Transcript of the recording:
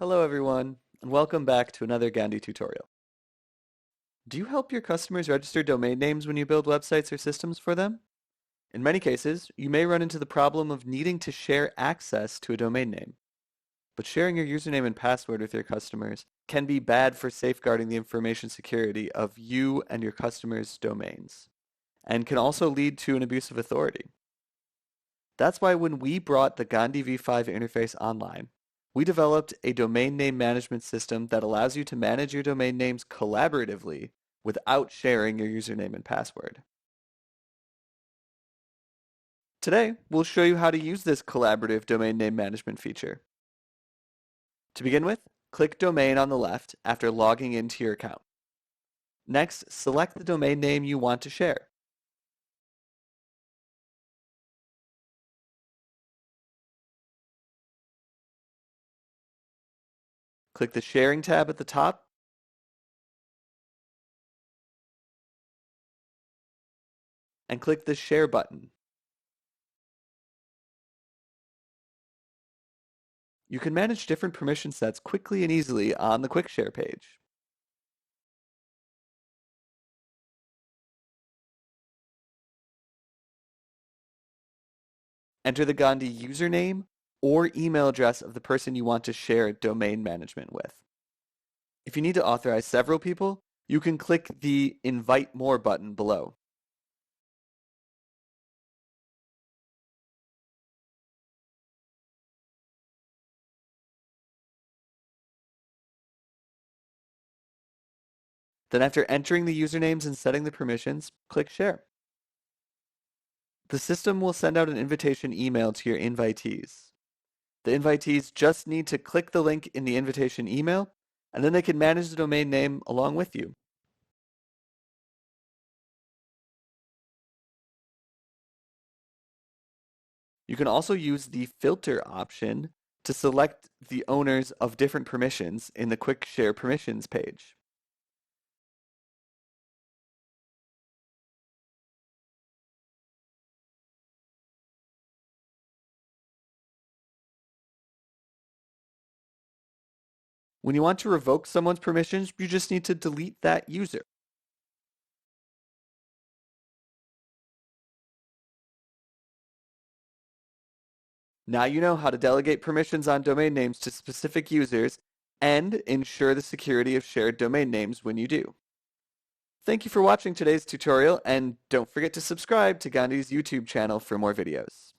Hello everyone, and welcome back to another Gandhi tutorial. Do you help your customers register domain names when you build websites or systems for them? In many cases, you may run into the problem of needing to share access to a domain name. But sharing your username and password with your customers can be bad for safeguarding the information security of you and your customers' domains, and can also lead to an abuse of authority. That's why when we brought the Gandhi v5 interface online, we developed a domain name management system that allows you to manage your domain names collaboratively without sharing your username and password. Today, we'll show you how to use this collaborative domain name management feature. To begin with, click Domain on the left after logging into your account. Next, select the domain name you want to share. Click the Sharing tab at the top and click the Share button. You can manage different permission sets quickly and easily on the Quickshare page. Enter the Gandhi username or email address of the person you want to share domain management with. If you need to authorize several people, you can click the Invite More button below. Then after entering the usernames and setting the permissions, click Share. The system will send out an invitation email to your invitees. The invitees just need to click the link in the invitation email, and then they can manage the domain name along with you. You can also use the filter option to select the owners of different permissions in the Quickshare permissions page. When you want to revoke someone's permissions, you just need to delete that user. Now you know how to delegate permissions on domain names to specific users and ensure the security of shared domain names when you do. Thank you for watching today's tutorial, and don't forget to subscribe to Gandhi's YouTube channel for more videos.